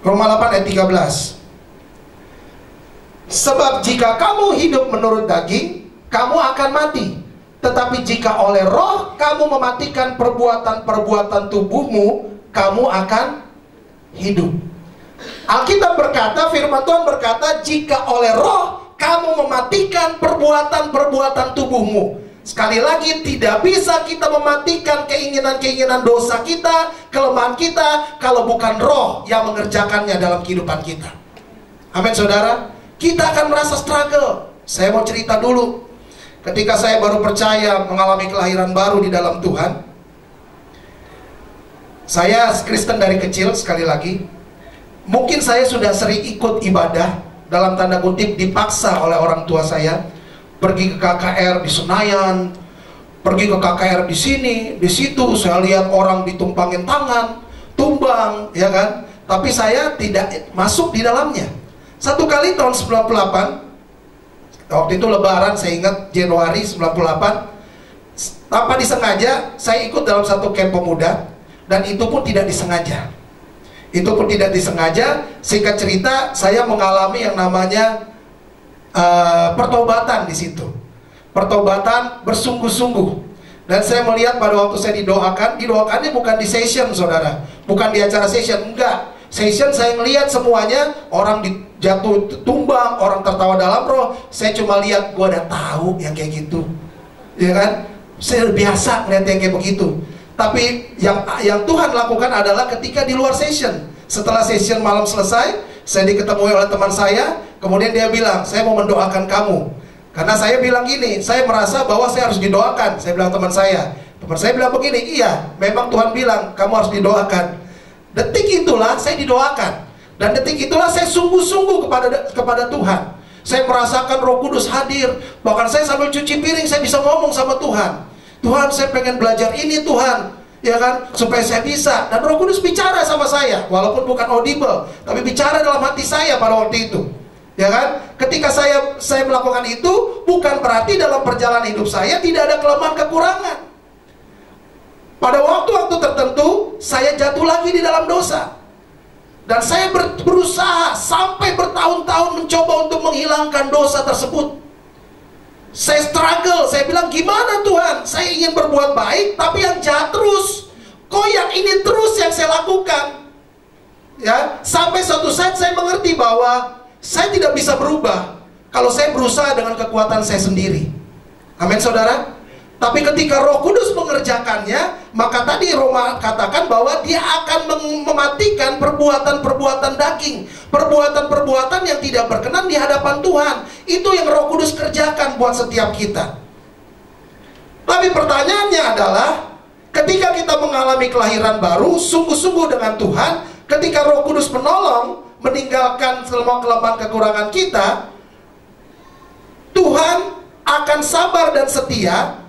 Roma 8 ayat 13. Sebab jika kamu hidup menurut daging, kamu akan mati. Tetapi jika oleh roh kamu mematikan perbuatan-perbuatan tubuhmu, kamu akan hidup. Alkitab berkata, firman Tuhan berkata, jika oleh roh kamu mematikan perbuatan-perbuatan tubuhmu. Sekali lagi, tidak bisa kita mematikan keinginan-keinginan dosa kita, kelemahan kita, kalau bukan roh yang mengerjakannya dalam kehidupan kita. Amin, saudara. Kita akan merasa struggle. Saya mau cerita dulu. Ketika saya baru percaya, mengalami kelahiran baru di dalam Tuhan, saya Kristen dari kecil, sekali lagi. Mungkin saya sudah sering ikut ibadah, dalam tanda kutip dipaksa oleh orang tua saya. Pergi ke KKR di Senayan, pergi ke KKR di sini, di situ. Saya lihat orang ditumpangin tangan, tumbang, ya kan? Tapi saya tidak masuk di dalamnya. Satu kali tahun 98, waktu itu Lebaran, saya ingat Januari 98, tanpa disengaja saya ikut dalam satu camp pemuda, dan itu pun tidak disengaja. Itu pun tidak disengaja. Singkat cerita, saya mengalami yang namanya pertobatan di situ. Pertobatan bersungguh-sungguh. Dan saya melihat pada waktu saya didoakannya bukan di session, saudara, bukan di acara session, enggak. Session saya melihat semuanya, orang jatuh tumbang, orang tertawa dalam roh. Saya cuma lihat, gua udah tahu yang kayak gitu, ya kan? Saya biasa melihat yang kayak begitu. Tapi yang Tuhan lakukan adalah ketika di luar session. Setelah session malam selesai, saya diketemui oleh teman saya. Kemudian dia bilang, saya mau mendoakan kamu. Karena saya bilang gini, saya merasa bahwa saya harus didoakan. Saya bilang teman saya bilang begini, iya, memang Tuhan bilang kamu harus didoakan. Detik itulah saya didoakan, dan detik itulah saya sungguh-sungguh kepada Tuhan. Saya merasakan Roh Kudus hadir. Bahkan saya sambil cuci piring, saya bisa ngomong sama Tuhan. Tuhan, saya pengen belajar ini, Tuhan, ya kan, supaya saya bisa. Dan Roh Kudus bicara sama saya, walaupun bukan audible, tapi bicara dalam hati saya pada waktu itu, ya kan. Ketika saya melakukan itu, bukan berarti dalam perjalanan hidup saya tidak ada kelemahan, kekurangan. Pada waktu-waktu tertentu, saya jatuh lagi di dalam dosa. Dan saya berusaha sampai bertahun-tahun mencoba untuk menghilangkan dosa tersebut. Saya struggle, saya bilang, gimana Tuhan? Saya ingin berbuat baik, tapi yang jahat terus. Kok yang ini terus yang saya lakukan? Ya, sampai suatu saat saya mengerti bahwa saya tidak bisa berubah kalau saya berusaha dengan kekuatan saya sendiri. Amin, saudara. Tapi ketika Roh Kudus mengerjakannya, maka tadi Roma katakan bahwa dia akan mematikan perbuatan-perbuatan daging, perbuatan-perbuatan yang tidak berkenan di hadapan Tuhan. Itu yang Roh Kudus kerjakan buat setiap kita. Tapi pertanyaannya adalah, ketika kita mengalami kelahiran baru, sungguh-sungguh dengan Tuhan, ketika Roh Kudus menolong, meninggalkan semua kelemahan kekurangan kita, Tuhan akan sabar dan setia.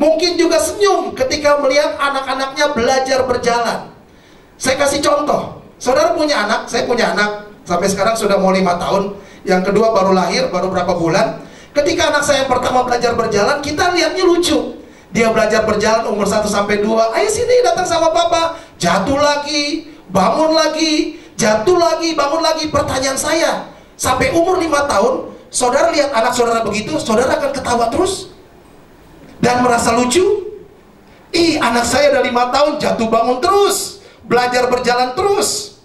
Mungkin juga senyum ketika melihat anak-anaknya belajar berjalan. Saya kasih contoh. Saudara punya anak, saya punya anak, sampai sekarang sudah mau 5 tahun. Yang kedua baru lahir, baru berapa bulan. Ketika anak saya yang pertama belajar berjalan, kita lihatnya lucu. Dia belajar berjalan umur 1 sampai 2. Ayo sini, datang sama papa. Jatuh lagi, bangun lagi, jatuh lagi, bangun lagi. Pertanyaan saya, sampai umur 5 tahun, saudara lihat anak saudara begitu, saudara akan ketawa terus dan merasa lucu? Ih, anak saya udah 5 tahun jatuh bangun terus, belajar berjalan terus.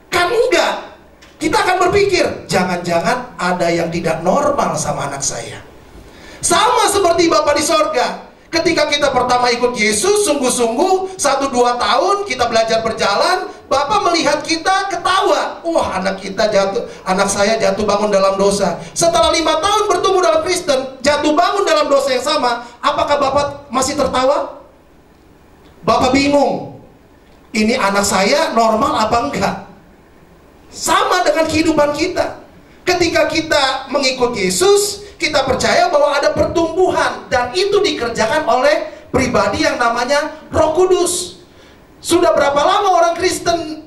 Kan enggak. Kita akan berpikir, jangan-jangan ada yang tidak normal sama anak saya. Sama seperti Bapa di sorga. Ketika kita pertama ikut Yesus, sungguh-sungguh 1-2 tahun kita belajar berjalan, Bapa melihat kita ketawa. Wah, anak saya jatuh bangun dalam dosa. Setelah 5 tahun bertumbuh dalam Kristen, jatuh bangun dalam dosa yang sama, apakah Bapak masih tertawa? Bapak bingung, ini anak saya normal apa enggak? Sama dengan kehidupan kita. Ketika kita mengikut Yesus, kita percaya bahwa ada pertumbuhan, dan itu dikerjakan oleh pribadi yang namanya Roh Kudus. Sudah berapa lama orang Kristen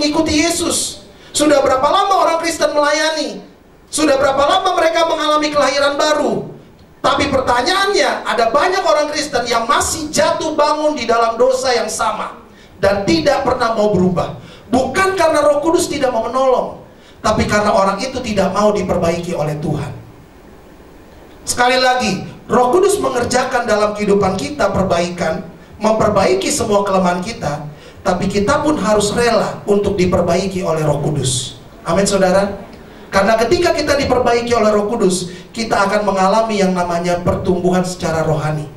mengikuti Yesus? Sudah berapa lama orang Kristen melayani? Sudah berapa lama mereka mengalami kelahiran baru? Tapi pertanyaannya, ada banyak orang Kristen yang masih jatuh bangun di dalam dosa yang sama dan tidak pernah mau berubah. Bukan karena Roh Kudus tidak mau menolong, tapi karena orang itu tidak mau diperbaiki oleh Tuhan. Sekali lagi, Roh Kudus mengerjakan dalam kehidupan kita perbaikan, memperbaiki semua kelemahan kita, tapi kita pun harus rela untuk diperbaiki oleh Roh Kudus. Amin saudara. Karena ketika kita diperbaiki oleh Roh Kudus, kita akan mengalami yang namanya pertumbuhan secara rohani.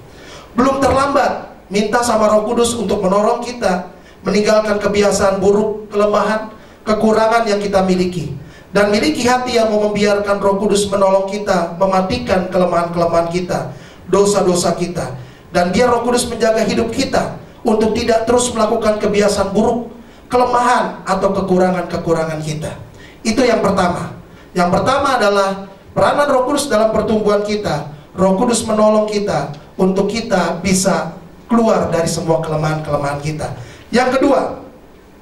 Belum terlambat minta sama Roh Kudus untuk menolong kita meninggalkan kebiasaan buruk, kelemahan, kekurangan yang kita miliki, dan miliki hati yang mau membiarkan Roh Kudus menolong kita mematikan kelemahan-kelemahan kita, dosa-dosa kita, dan biar Roh Kudus menjaga hidup kita untuk tidak terus melakukan kebiasaan buruk, kelemahan, atau kekurangan-kekurangan kita. Itu yang pertama. Yang pertama adalah peranan Roh Kudus dalam pertumbuhan kita. Roh Kudus menolong kita untuk kita bisa keluar dari semua kelemahan-kelemahan kita. Yang kedua,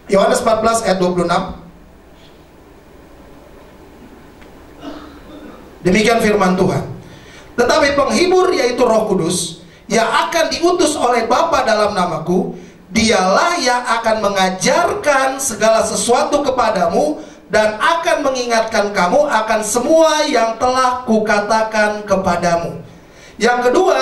Yohanes 14 ayat 26. Demikian firman Tuhan. Tetapi penghibur, yaitu Roh Kudus, yang akan diutus oleh Bapa dalam namaku, dialah yang akan mengajarkan segala sesuatu kepadamu dan akan mengingatkan kamu akan semua yang telah kukatakan kepadamu. Yang kedua,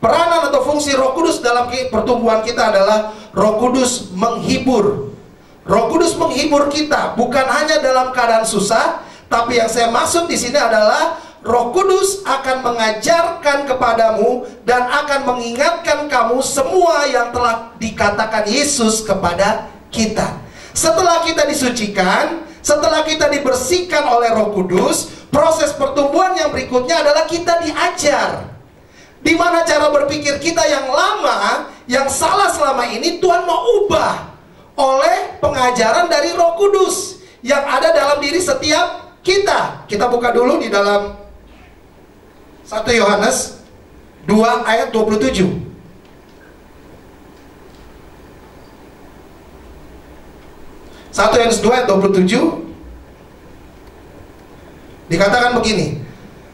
peranan atau fungsi Roh Kudus dalam pertumbuhan kita adalah Roh Kudus menghibur. Roh Kudus menghibur kita bukan hanya dalam keadaan susah, tapi yang saya maksud di sini adalah Roh Kudus akan mengajarkan kepadamu dan akan mengingatkan kamu semua yang telah dikatakan Yesus kepada kita. Setelah kita disucikan, setelah kita dibersihkan oleh Roh Kudus, proses pertumbuhan yang berikutnya adalah kita diajar. Di mana cara berpikir kita yang lama, yang salah selama ini, Tuhan mau ubah oleh pengajaran dari Roh Kudus yang ada dalam diri setiap kita. Kita buka dulu di dalam 1 Yohanes 2 ayat 27. 1 Yohanes 2 ayat 27 dikatakan begini,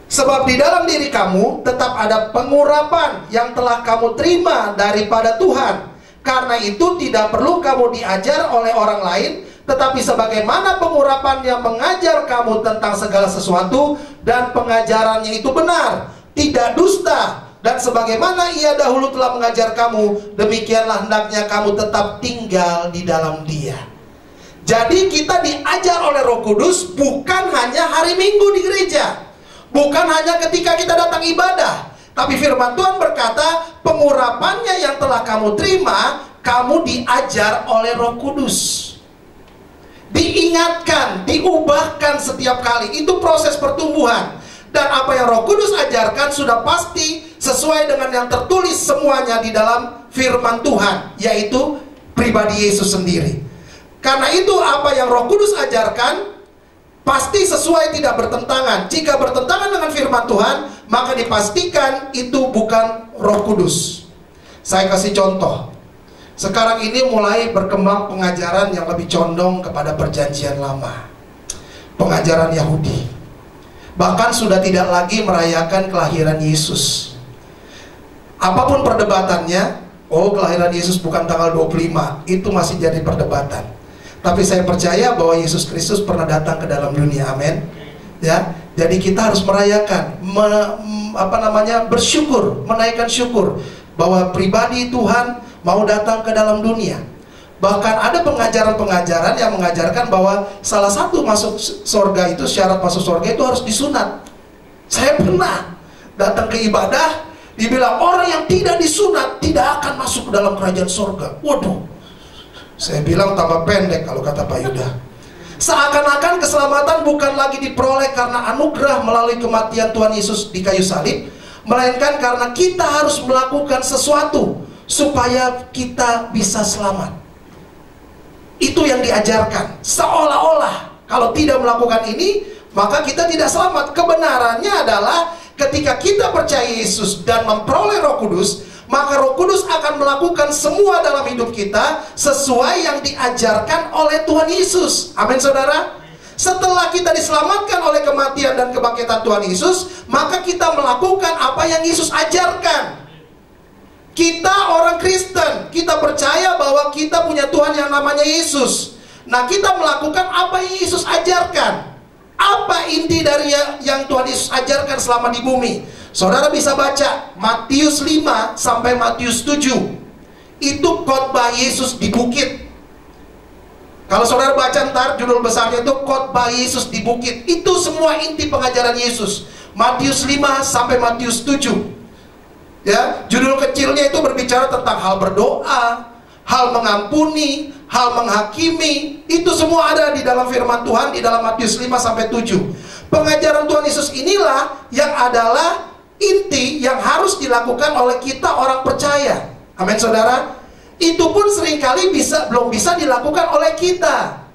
sebab di dalam diri kamu tetap ada pengurapan yang telah kamu terima daripada Tuhan. Karena itu tidak perlu kamu diajar oleh orang lain, tetapi sebagaimana pengurapan yang mengajar kamu tentang segala sesuatu, dan pengajarannya itu benar, tidak dusta, dan sebagaimana ia dahulu telah mengajar kamu, demikianlah hendaknya kamu tetap tinggal di dalam Dia. Jadi kita diajar oleh Roh Kudus bukan hanya hari Minggu di gereja, bukan hanya ketika kita datang ibadah, tapi firman Tuhan berkata pengurapannya yang telah kamu terima, kamu diajar oleh Roh Kudus, diingatkan, diubahkan setiap kali. Itu proses pertumbuhan. Dan apa yang Roh Kudus ajarkan sudah pasti sesuai dengan yang tertulis semuanya di dalam firman Tuhan, yaitu pribadi Yesus sendiri. Karena itu apa yang Roh Kudus ajarkan pasti sesuai, tidak bertentangan. Jika bertentangan dengan firman Tuhan, maka dipastikan itu bukan Roh Kudus. Saya kasih contoh. Sekarang ini mulai berkembang pengajaran yang lebih condong kepada perjanjian lama, pengajaran Yahudi. Bahkan sudah tidak lagi merayakan kelahiran Yesus. Apapun perdebatannya, oh kelahiran Yesus bukan tanggal 25, itu masih jadi perdebatan. Tapi saya percaya bahwa Yesus Kristus pernah datang ke dalam dunia, amin. Ya, jadi kita harus merayakan, bersyukur, menaikkan syukur bahwa pribadi Tuhan mau datang ke dalam dunia. Bahkan ada pengajaran-pengajaran yang mengajarkan bahwa salah satu masuk surga itu, syarat masuk surga itu harus disunat. Saya pernah datang ke ibadah, dibilang orang yang tidak disunat tidak akan masuk ke dalam kerajaan surga. Waduh, saya bilang tambah pendek kalau kata Pak Yuda. Seakan-akan keselamatan bukan lagi diperoleh karena anugerah melalui kematian Tuhan Yesus di kayu salib, melainkan karena kita harus melakukan sesuatu supaya kita bisa selamat. Itu yang diajarkan. Seolah-olah kalau tidak melakukan ini, maka kita tidak selamat. Kebenarannya adalah ketika kita percaya Yesus dan memperoleh Roh Kudus, maka Roh Kudus akan melakukan semua dalam hidup kita sesuai yang diajarkan oleh Tuhan Yesus. Amin saudara. Setelah kita diselamatkan oleh kematian dan kebangkitan Tuhan Yesus, maka kita melakukan apa yang Yesus ajarkan. Kita orang Kristen, kita percaya bahwa kita punya Tuhan yang namanya Yesus, Nah, kita melakukan apa yang Yesus ajarkan. Apa inti dari yang Tuhan Yesus ajarkan selama di bumi? Saudara bisa baca Matius 5 sampai Matius 7. Itu khotbah Yesus di bukit. Kalau saudara baca ntar, judul besarnya itu khotbah Yesus di bukit. Itu semua inti pengajaran Yesus. Matius 5 sampai Matius 7. Ya, judul kecilnya itu berbicara tentang hal berdoa, hal mengampuni, hal menghakimi. Itu semua ada di dalam firman Tuhan di dalam Matius 5 sampai 7. Pengajaran Tuhan Yesus inilah yang adalah inti yang harus dilakukan oleh kita orang percaya. Amin, saudara. Itu pun seringkali belum bisa dilakukan oleh kita.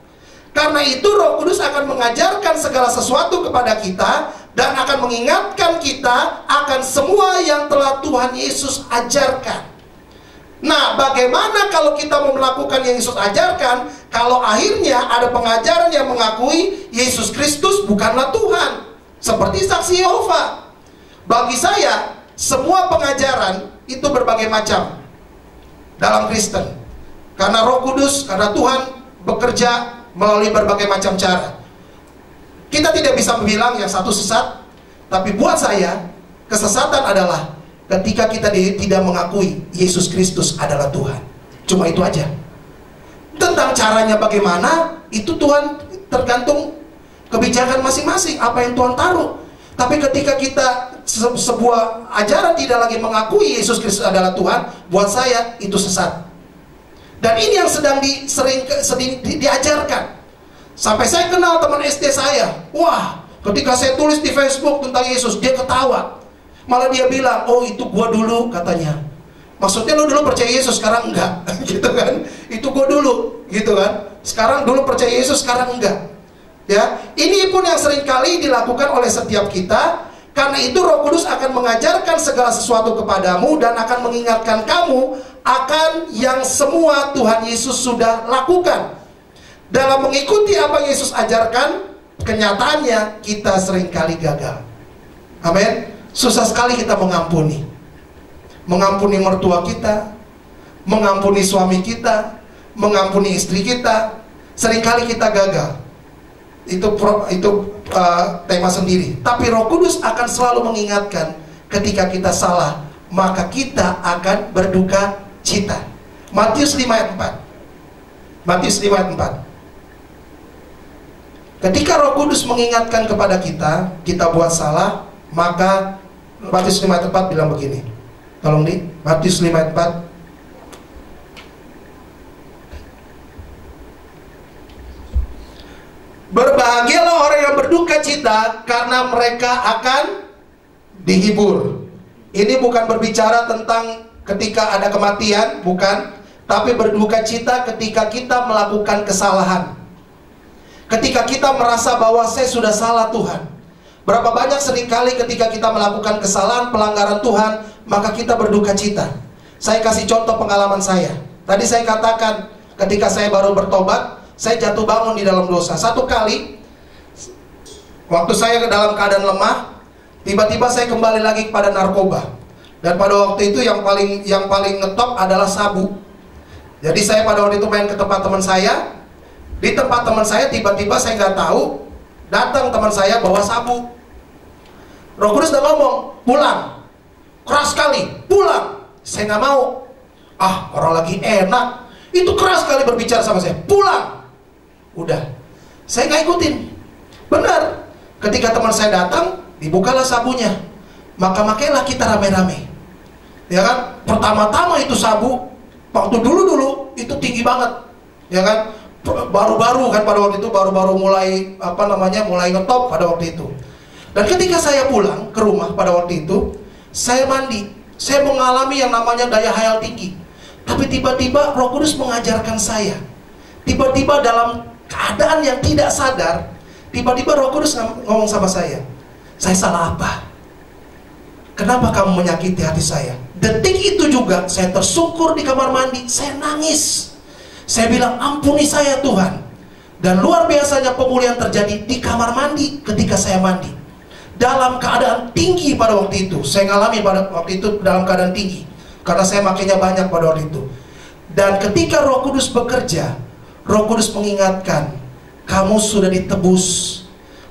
Karena itu Roh Kudus akan mengajarkan segala sesuatu kepada kita dan akan mengingatkan kita akan semua yang telah Tuhan Yesus ajarkan. Nah, bagaimana kalau kita mau melakukan yang Yesus ajarkan, kalau akhirnya ada pengajaran yang mengakui Yesus Kristus bukanlah Tuhan, seperti saksi Yehova? Bagi saya, semua pengajaran itu berbagai macam dalam Kristen. Karena Roh Kudus, karena Tuhan bekerja melalui berbagai macam cara. Kita tidak bisa bilang yang satu sesat, tapi buat saya, kesesatan adalah ketika kita tidak mengakui Yesus Kristus adalah Tuhan. Cuma itu aja. Tentang caranya bagaimana, itu Tuhan tergantung kebijakan masing-masing, apa yang Tuhan taruh. Tapi ketika kita sebuah ajaran tidak lagi mengakui Yesus Kristus adalah Tuhan, buat saya itu sesat. Dan ini yang sedang sering diajarkan. Sampai saya kenal teman SD saya. Wah, ketika saya tulis di Facebook tentang Yesus, dia ketawa. Malah dia bilang, oh itu gua dulu, katanya. Maksudnya lu dulu percaya Yesus, sekarang enggak. Gitu kan. Itu gua dulu, gitu kan. Sekarang dulu percaya Yesus, sekarang enggak. Ya, ini pun yang seringkali dilakukan oleh setiap kita. Karena itu Roh Kudus akan mengajarkan segala sesuatu kepadamu dan akan mengingatkan kamu akan yang semua Tuhan Yesus sudah lakukan. Dalam mengikuti apa yang Yesus ajarkan, kenyataannya kita seringkali gagal. Amin. Susah sekali kita mengampuni. Mengampuni mertua kita, mengampuni suami kita, mengampuni istri kita. Seringkali kita gagal. Itu tema sendiri. Tapi Roh Kudus akan selalu mengingatkan ketika kita salah, maka kita akan berduka cita. Matius 5 ayat 4. Matius 5 ayat 4. Ketika Roh Kudus mengingatkan kepada kita, kita buat salah, maka Matius 5 ayat 4 bilang begini. Tolong di Matius 5 ayat 4. Berbahagialah orang yang berduka cita, karena mereka akan dihibur. Ini bukan berbicara tentang ketika ada kematian, bukan. Tapi berduka cita ketika kita melakukan kesalahan. Ketika kita merasa bahwa saya sudah salah Tuhan. Berapa banyak seringkali ketika kita melakukan kesalahan, pelanggaran Tuhan, maka kita berduka cita. Saya kasih contoh pengalaman saya. Tadi saya katakan, ketika saya baru bertobat, saya jatuh bangun di dalam dosa. Satu kali, waktu saya dalam keadaan lemah, tiba-tiba saya kembali lagi kepada narkoba. Dan pada waktu itu yang paling ngetop adalah sabu. Jadi saya pada waktu itu main ke tempat teman saya. Di tempat teman saya tiba-tiba saya nggak tahu, datang teman saya bawa sabu. Roh Kudus udah ngomong, pulang. Keras sekali, pulang. Saya nggak mau. Ah, orang lagi enak. Itu keras sekali berbicara sama saya, pulang. Udah, saya nggak ikutin. Benar. Ketika teman saya datang, dibukalah sabunya. Maka makailah kita rame-rame. Ya kan? Pertama-tama itu sabu, waktu dulu-dulu itu tinggi banget. Ya kan? Baru-baru kan pada waktu itu, baru-baru mulai mulai ngetop pada waktu itu. Dan ketika saya pulang ke rumah pada waktu itu, saya mandi. Saya mengalami yang namanya daya hayal tinggi. Tapi tiba-tiba Roh Kudus mengajarkan saya. Tiba-tiba dalam keadaan yang tidak sadar, tiba-tiba Roh Kudus ngomong sama saya salah apa? Kenapa kamu menyakiti hati saya? Detik itu juga saya tersungkur di kamar mandi, saya nangis. Saya bilang, ampuni saya Tuhan. Dan luar biasanya pemulihan terjadi di kamar mandi ketika saya mandi. Dalam keadaan tinggi pada waktu itu. Saya ngalami pada waktu itu dalam keadaan tinggi. Karena saya makainya banyak pada waktu itu. Dan ketika Roh Kudus bekerja, Roh Kudus mengingatkan, kamu sudah ditebus,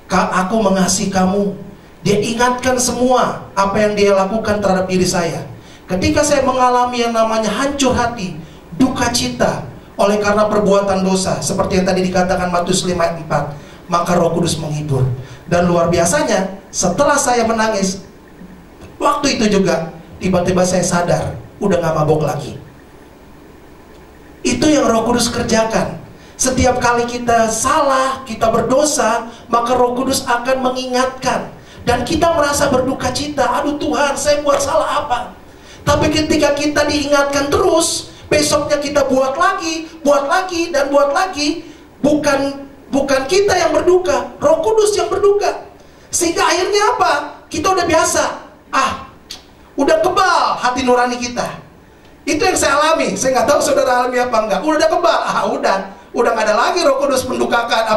aku mengasihi kamu. Dia ingatkan semua apa yang dia lakukan terhadap diri saya. Ketika saya mengalami yang namanya hancur hati, duka cita oleh karena perbuatan dosa, seperti yang tadi dikatakan Matius 5 ayat 4, maka Roh Kudus menghibur. Dan luar biasanya, setelah saya menangis, waktu itu juga tiba-tiba saya sadar, udah gak mabok lagi. Itu yang Roh Kudus kerjakan. Setiap kali kita salah, kita berdosa, maka Roh Kudus akan mengingatkan. Dan kita merasa berduka cita, aduh Tuhan, saya buat salah apa? Tapi ketika kita diingatkan terus, besoknya kita buat lagi, dan buat lagi, bukan kita yang berduka, Roh Kudus yang berduka. Sehingga akhirnya apa? Kita udah biasa. Udah kebal hati nurani kita. Itu yang saya alami. Saya nggak tahu saudara alami apa enggak. Udah kebal, udah nggak ada lagi Roh Kudus mendukakan,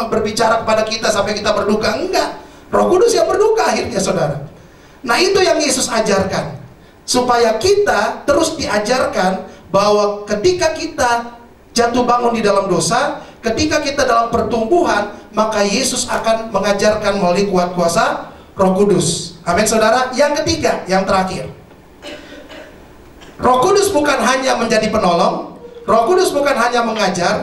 berbicara kepada kita sampai kita berduka. Enggak, Roh Kudus yang berduka akhirnya, saudara. Nah, itu yang Yesus ajarkan, supaya kita terus diajarkan bahwa ketika kita jatuh bangun di dalam dosa, ketika kita dalam pertumbuhan, maka Yesus akan mengajarkan melalui kuat kuasa Roh Kudus. Amin, saudara. Yang ketiga, yang terakhir, Roh Kudus bukan hanya menjadi penolong, Roh Kudus bukan hanya mengajar,